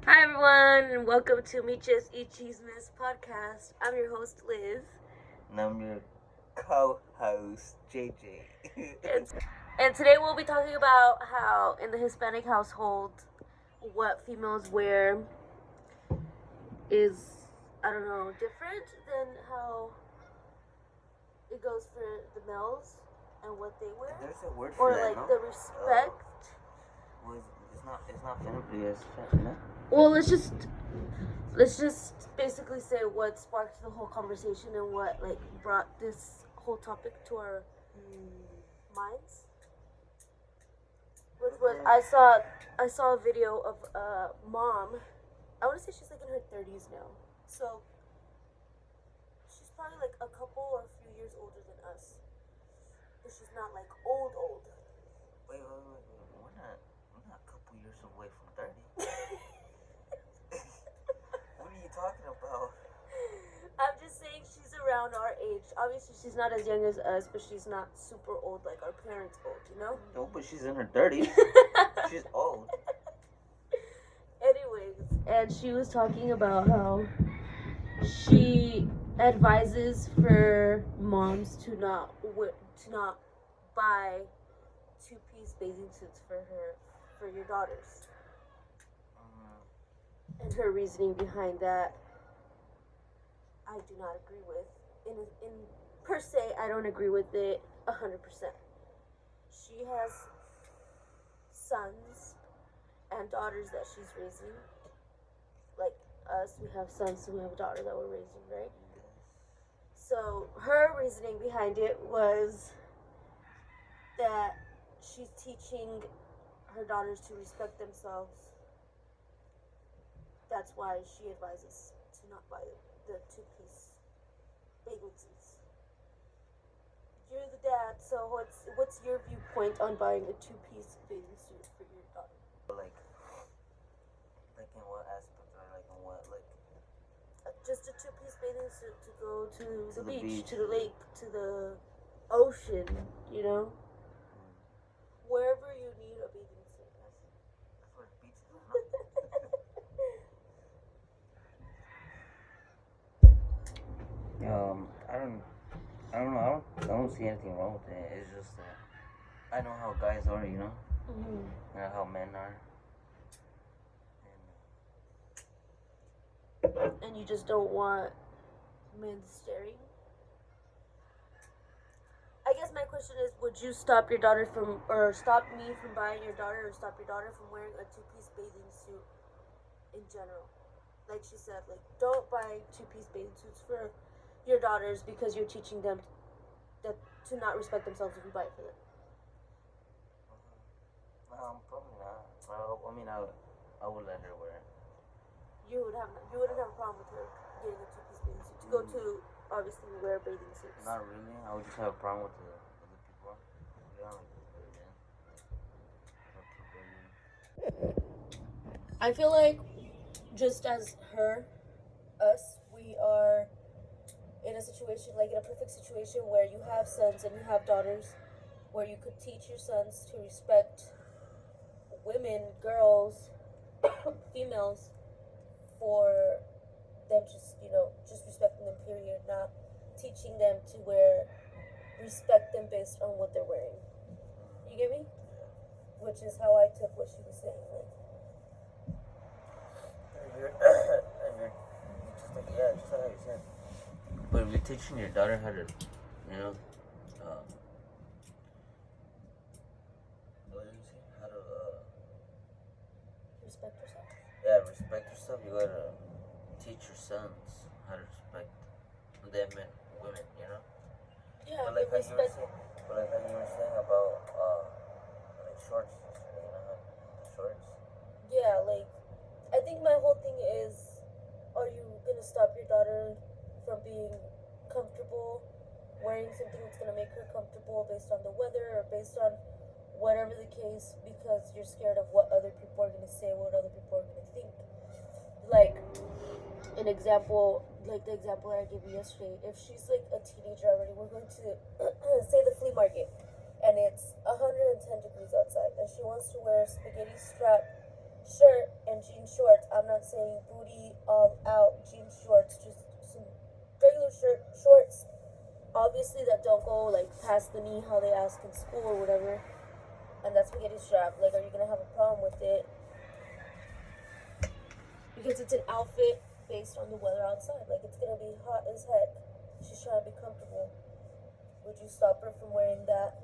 Hi everyone, and welcome to Miches Chismes podcast. I'm your host Liz, And I'm your co-host, JJ. and today we'll be talking about how in the Hispanic household, what females wear is, different than how it goes for the males and what they wear. There's a word for or that, like no? the respect. Well, it's not feminine, it's feminine. Well, let's just basically say what sparked the whole conversation and what like brought this whole topic to our minds. Which was I saw a video of a mom. I want to say she's like in her 30s now, so she's probably like a couple or a few years older than us, but she's not like old. Wait. We're not a couple years away from 30. What are you talking about? I'm just saying she's around our age. Obviously, she's not as young as us, but she's not super old like our parents old, you know? No, but she's in her 30s. She's old. Anyways, and she was talking about how she advises for moms to not buy two-piece bathing suits for your daughters. And her reasoning behind that, I do not agree with. In per se, I don't agree with it 100%. She has sons and daughters that she's raising. Like us, we have sons, and we have a daughter that we're raising, right? So her reasoning behind it was that she's teaching her daughters to respect themselves. That's why she advises to not buy the two-piece bathing suits. You're the dad, so what's your viewpoint on buying a two-piece bathing suit for your daughter? Like in what aspect, or like in what, like? Just a two-piece bathing suit to go to the beach, to the lake, to the ocean, you know? Wherever you need a bathing suit. That's where the beach is, no? I don't see anything wrong with it. It's just that I know how guys are, you know? Mm-hmm. And how men are. And you just don't want men staring? I guess my question is, would you stop your daughter from, or stop me from buying your daughter, or stop your daughter from wearing a two-piece bathing suit in general? Like she said, like, don't buy two-piece bathing suits for your daughters because you're teaching them that to not respect themselves if you buy it for them. Probably not. I would let her wear it. You wouldn't have a problem with her getting a two-piece bathing suit to go to, obviously, wear bathing suits. Not really. I would just have a problem with the other people. I feel like just as us, we are in a situation, like in a perfect situation where you have sons and you have daughters, where you could teach your sons to respect women, girls, females, for them just respecting them, period, not teaching them to respect them based on what they're wearing. You get me? Which is how I took what she was saying. Like, just like you said. But if you're teaching your daughter how to, respect yourself. Yeah, respect yourself. You gotta teach your sons how to respect them and women. Yeah, but like how you were saying about like shorts, shorts. Yeah, like I think my whole thing is, are you gonna stop your daughter from being comfortable wearing something that's gonna make her comfortable based on the weather or based on whatever the case, because you're scared of what other people are gonna say, what other people are gonna think? Like an example, like the example that I gave you yesterday. If she's like a teenager already, we're going to say the flea market, and it's 110 degrees outside, and she wants to wear a spaghetti strap shirt and jean shorts. I'm not saying booty all out, jean shorts, just some regular shorts. Obviously, that don't go like past the knee, how they ask in school or whatever. And that spaghetti strap. Like, are you gonna have a problem with it? Because it's an outfit based on the weather outside. Like, it's gonna be hot as heck. She's trying to be comfortable. Would you stop her from wearing that?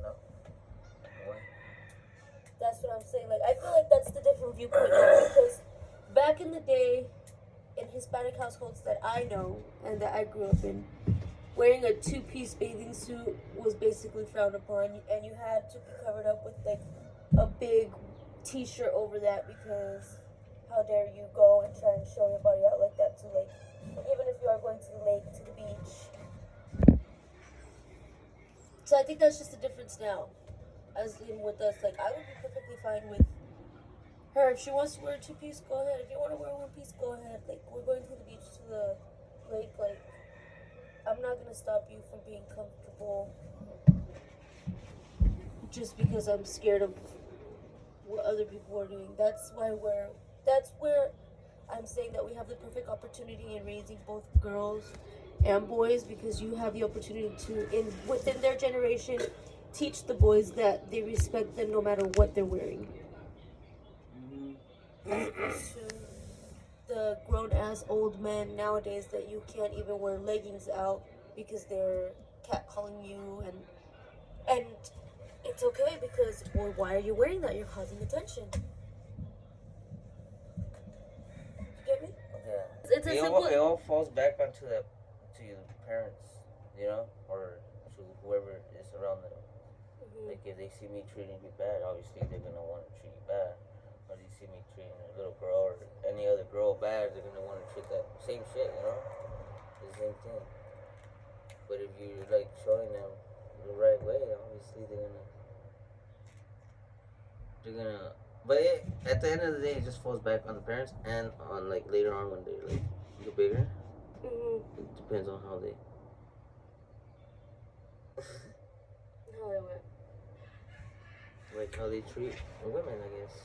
No. Why? That's what I'm saying. Like, I feel like that's the different viewpoint now, because back in the day, in Hispanic households that I know and that I grew up in, wearing a two-piece bathing suit was basically frowned upon, and you had to be covered up with like a big t-shirt over that, because how dare you go and try and show your body out like that to like, even if you are going to the lake, to the beach. So I think that's just the difference now, as in with us. Like, I would be perfectly fine with her if she wants to wear a two-piece. Go ahead. If you want to wear one piece, go ahead. Like, we're going to the beach, to the lake. Like, I'm not gonna stop you from being comfortable just because I'm scared of what other people are doing. That's where I'm saying that we have the perfect opportunity in raising both girls and boys, because you have the opportunity to, within their generation, teach the boys that they respect them no matter what they're wearing. As opposed to the grown-ass old men nowadays that you can't even wear leggings out because they're catcalling you, and it's okay because, well, why are you wearing that? You're causing attention. You get me? Yeah. It's a simple. It all falls back onto to your parents, you know, or to whoever is around them. Mm-hmm. Like, if they see me treating you bad, obviously they're gonna want to treat you bad. Or they see me treating a little girl or any other girl bad, they're gonna want to treat that same shit, you know, the same thing. But if you're like showing them the right way, obviously they're gonna. But at the end of the day, it just falls back on the parents and on like later on when they like get bigger. Mm-hmm. It depends on how they. How they wear. Like how they treat women, I guess.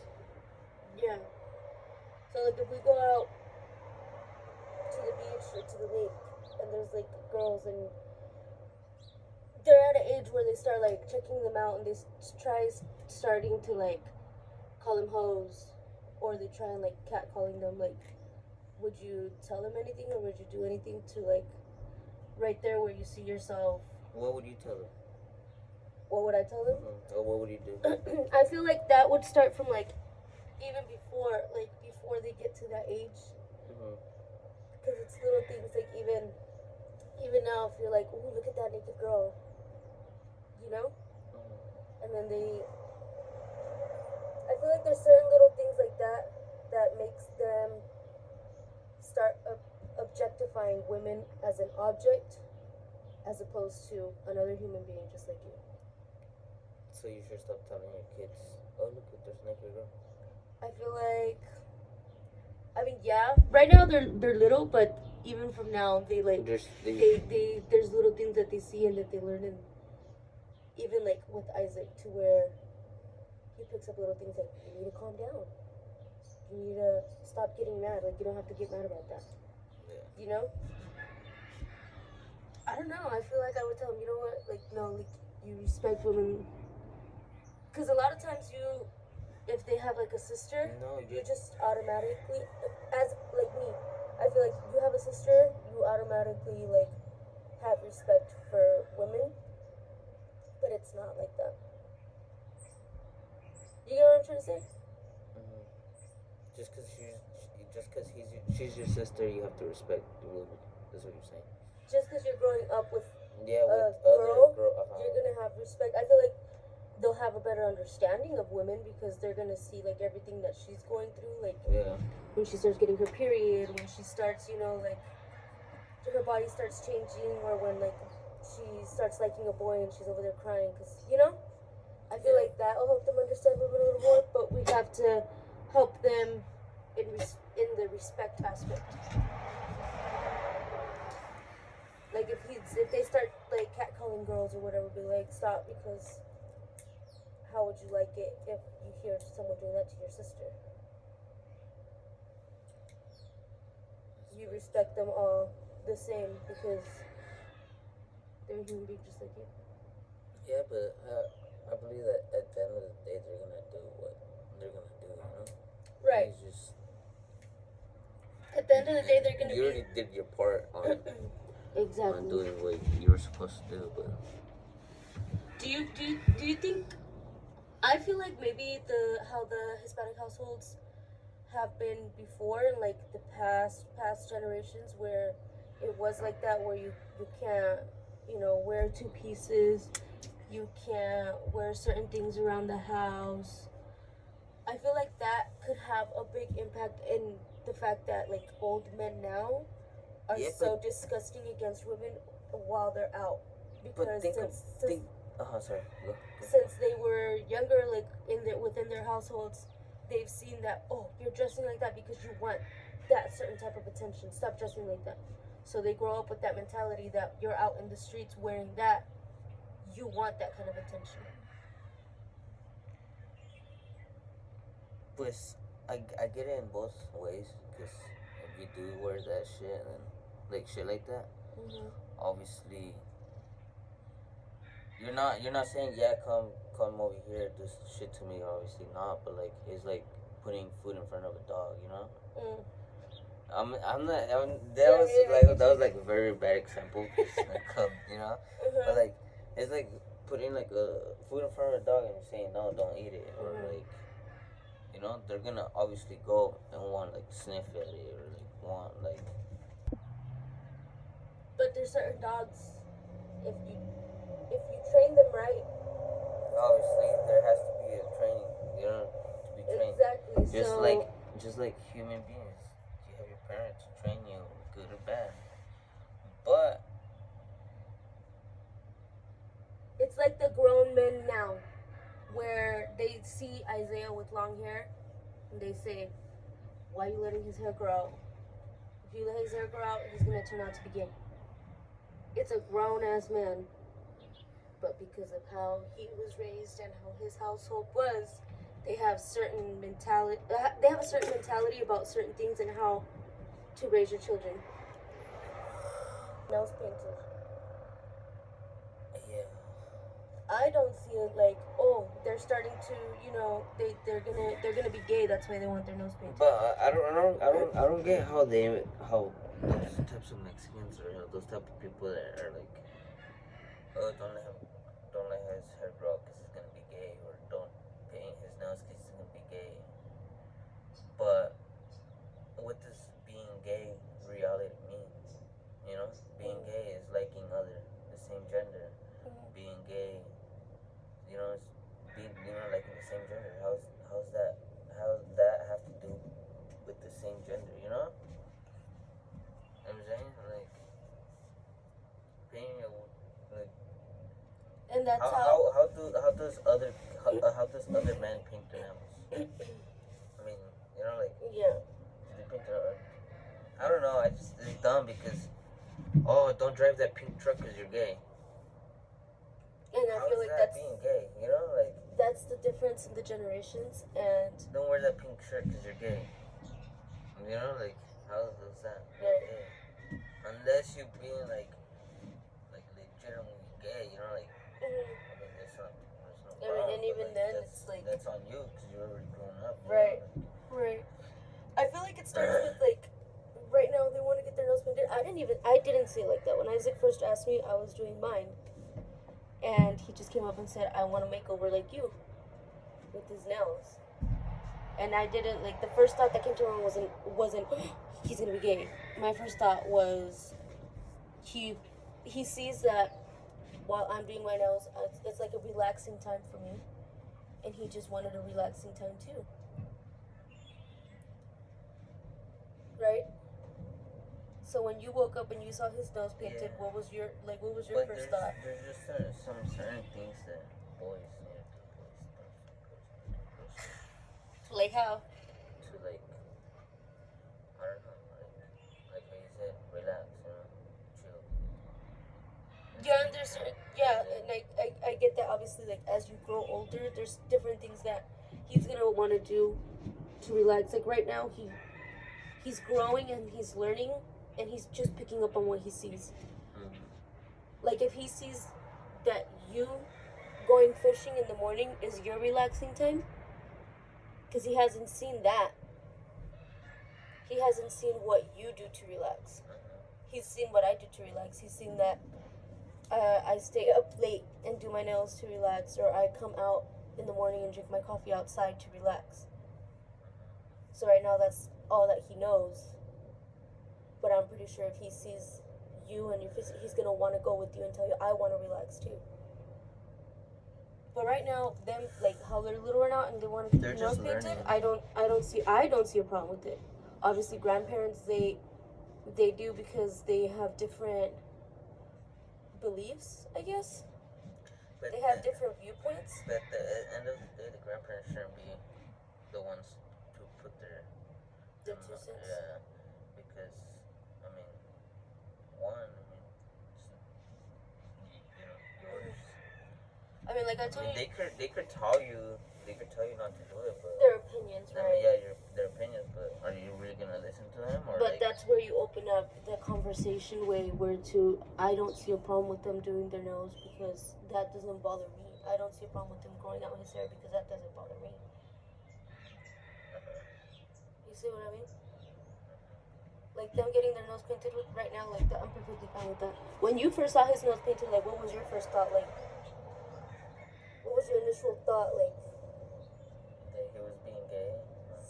Yeah. So like, if we go out to the beach or to the lake, and there's like girls, and they're at an age where they start like checking them out, and they starting to like call them hoes, or they try and like catcalling them. Like, would you tell them anything, or would you do anything to like, right there where you see yourself? What would you tell them? What would I tell them? Mm-hmm. Or what would you do? I feel like that would start from like even before they get to that age, because it's little things like even now, if you're like, ooh, look at that naked girl, you know, and then I feel like there's certain little things like that that makes them start objectifying women as an object, as opposed to another human being just like you. So you should stop telling your kids, oh, look, there's a naked girl. I feel like, I mean, yeah, right now they're little, but even from now, they like, there's little things that they see and that they learn, and even like with Isaac, to where he picks up little things like, you need to calm down, you need to stop getting mad, like, you don't have to get mad about that. Yeah. You know, I don't know, I feel like I would tell him, you know what, like, no, like, you respect women, because a lot of times if they have like a sister, you just automatically, as like me, I feel like you have a sister, you automatically like have respect for women, but it's not like that. You get what I'm trying to say? Mm-hmm. Just because she's your sister, you have to respect the woman. That's what you're saying. Just because you're growing up with a girl, you're gonna have respect. I feel like they'll have a better understanding of women because they're gonna see like everything that she's going through, like when she starts getting her period, when she starts, you know, like her body starts changing, or when like she starts liking a boy and she's over there crying, because you know, I feel like that will help them understand women a little more. But we have to help them in the respect aspect. Like if they start like catcalling girls or whatever, be like, stop, because how would you like it if you hear someone doing that to your sister? You respect them all the same because they're human beings just like you. Yeah, but I believe that at the end of the day, they're gonna do what they're gonna do. You know. Right. It's just At the end of the day, they're gonna you be. already did your part on Exactly. doing what you were supposed to do, but Do you think? I feel like maybe how the Hispanic households have been before in like the past generations where it was like that, where you can't, wear two pieces, you can't wear certain things around the house. I feel like that could have a big impact in the fact that like old men now are yeah, so disgusting against women while they're out, because sorry, go. since they were younger, like within their households, they've seen that, oh, you're dressing like that because you want that certain type of attention. Stop dressing like that. So they grow up with that mentality that you're out in the streets wearing that, you want that kind of attention. Pues I get it in both ways, because if you do wear that shit and like shit like that, obviously you're not saying, yeah, come over here, do shit to me. Obviously not, but like it's like putting food in front of a dog, you know. I'm not. That was like a very bad example, like, you know. But like it's like putting like a food in front of a dog and saying no, don't eat it, or like, you know, they're gonna obviously go and want like sniff at it, or like want like. But there's certain dogs, if you train them right. Obviously, there has to be a training, you know, to be trained. Exactly. Just like human beings, you have your parents to train you, good or bad. But it's like the grown men now, where they see Isaiah with long hair, and they say, "Why are you letting his hair grow out? If you let his hair grow out, he's gonna turn out to be gay." It's a grown ass man, but because of how he was raised and how his household was, they have certain mentality. They have a certain mentality about certain things and how to raise your children. Nose painted. yeah, I don't see it like, oh, they're starting to, they're gonna be gay. That's why they want their nose painted. but I don't get how those types of Mexicans, or those type of people that are like, oh, don't let his hair grow because he's gonna be gay, or don't paint his nose because he's gonna be gay. But what does being gay reality mean? You know, being gay is liking the same gender. Being gay, you know, is liking the same gender. How's that? How does that have to do with the same gender? You know? I'm saying, like, painting like. And that's How does other men paint their nails? I mean, you know, like, yeah. they paint their. I don't know. It's dumb because, oh, don't drive that pink truck because you're gay. And I feel like that's being gay, you know, like, that's the difference in the generations. And don't wear that pink shirt because you're gay. You know, like, how is that right. gay? Unless you're being like legitimately gay, you know, like. I mean, there's no problem, and even like, then, it's like that's on you because you're already grown up. Right. Right. I feel like it starts with like, right now they want to get their nose painted. I didn't say it like that. When Isaac first asked me, I was doing mine, and he just came up and said, "I want to make over like you," with his nails. And I didn't like, the first thought that came to mind wasn't he's gonna be gay. My first thought was he sees that while I'm doing my nails, it's like a relaxing time for me, and he just wanted a relaxing time too. Right? So when you woke up and you saw his nose painted, what was your first thought? There's just some certain things that boys need to do. Like how? To like, I don't know, like how you said, relax, you know, chill. Yeah, and I get that. Obviously, like as you grow older, there's different things that he's gonna want to do to relax. Like right now, he's growing and he's learning, and he's just picking up on what he sees. Like if he sees that you going fishing in the morning is your relaxing time, because he hasn't seen that. He hasn't seen what you do to relax. He's seen what I do to relax. He's seen that I stay up late and do my nails to relax, or I come out in the morning and drink my coffee outside to relax. So right now that's all that he knows. But I'm pretty sure if he sees you and your face, he's gonna want to go with you and tell you, I want to relax too. But right now, them like how they're little right now and they want to get their nose painted. I don't see a problem with it. Obviously, grandparents they do because they have different beliefs, I guess. But they have different viewpoints. But at the end of the day, the grandparents shouldn't be the ones to put their 2 cents. Yeah, because I mean, yours. I mean, like I told you, they could tell you not to do it, but their opinions, right? Yeah, their opinions, but are you really gonna listen to them? Or but that's where you open up the conversation way where I don't see a problem with them doing their nails because that doesn't bother me. I don't see a problem with them growing out his hair because that doesn't bother me. You see what I mean? Like them getting their nose painted right now, like that, I'm perfectly fine with that. When you first saw his nose painted, like what was your first thought? Like, what was your initial thought? Like, that he was being gay.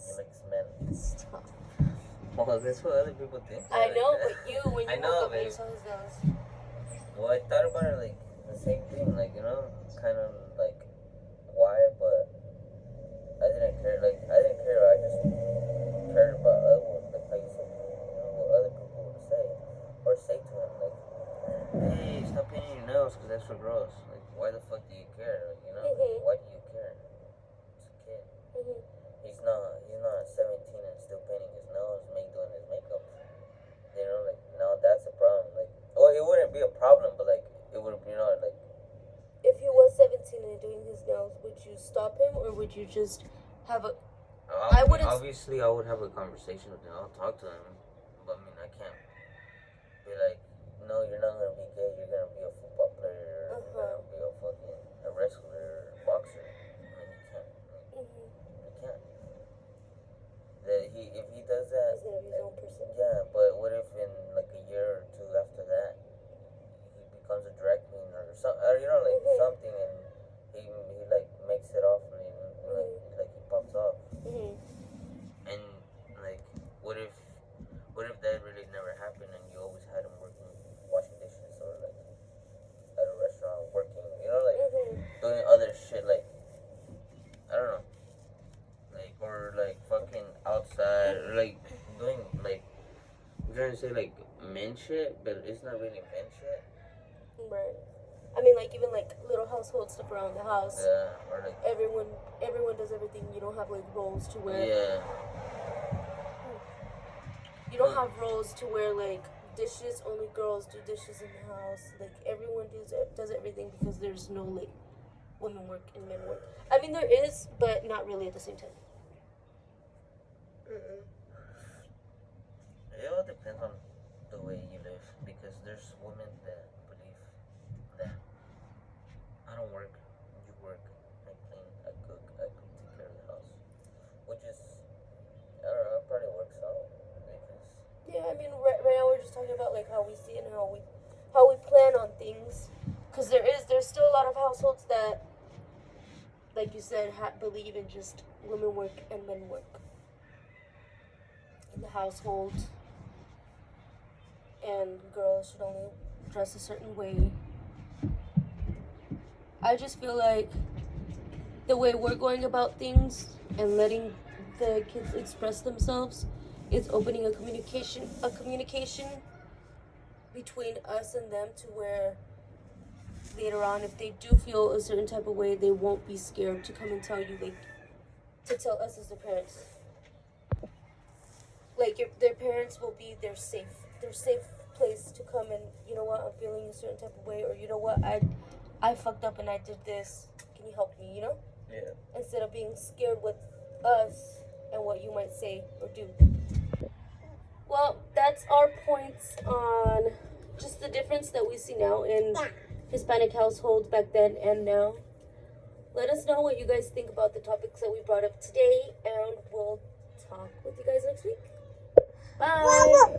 He likes men. Stop. Well, that's what other people think. I know, but when you woke up and you babe. saw his nose. Well, I thought about it like the same thing, like kind of like why, but I didn't care. Like I didn't care. I just cared about like how you said, what other people would say or say to him, like, hey, stop painting your nails because that's for girls. Like, why the fuck do you care? Like, Mm-hmm. Why do you care? It's a kid. Mm-hmm. He's not 17 and still painting his nose, doing his makeup. Like now that's a problem. Like, well, it wouldn't be a problem, but like it would, like. If he was 17 and doing his nails, would you stop him or would you just have a? I wouldn't. Obviously, I would have a conversation with him. I'll talk to him, but I mean, I can't be like, no, you're not gonna be gay. You're gonna be a football player. You're gonna be a fucking wrestler, boxer. I mean, you can't. You can't. If he does that, he's gonna be his own person. Yeah, but what if in like a year or two after that, he becomes a drag queen or something, something, and he like makes it off, like he pops off, and like what if that really never happened and you always had him working, washing dishes or like at a restaurant working, doing other shit like I don't know. Like, or like fucking outside, or like doing like, I'm trying to say like men shit, but it's not really men shit. Right. I mean, like even like little household stuff around the house. Yeah, or like everyone does everything. You don't have like roles to wear. Yeah. You don't have roles to wear like dishes. Only girls do dishes in the house. Like everyone does everything because there's no like women work and men work. I mean, there is, but not really at the same time. It all depends on the way you live, because there's women that believe that I don't work, you work, I clean, I cook, take care of the house, which is, I don't know, it probably works out, because... Yeah, I mean, right now we're just talking about like how we see it and how we plan on things, because there's still a lot of households that, like you said, believe in just women work and men work in the household, and girls should only dress a certain way. I just feel like the way we're going about things and letting the kids express themselves is opening a communication between us and them, to where later on, if they do feel a certain type of way, they won't be scared to come and tell you, like, to tell us as their parents. Like, their parents will be their safe place to come and, you know what, I'm feeling a certain type of way, or you know what, I fucked up and I did this. Can you help me, you know? Yeah. Instead of being scared with us and what you might say or do. Well, that's our points on just the difference that we see now in Hispanic households back then and now. Let us know what you guys think about the topics that we brought up today, and we'll talk with you guys next week. Bye!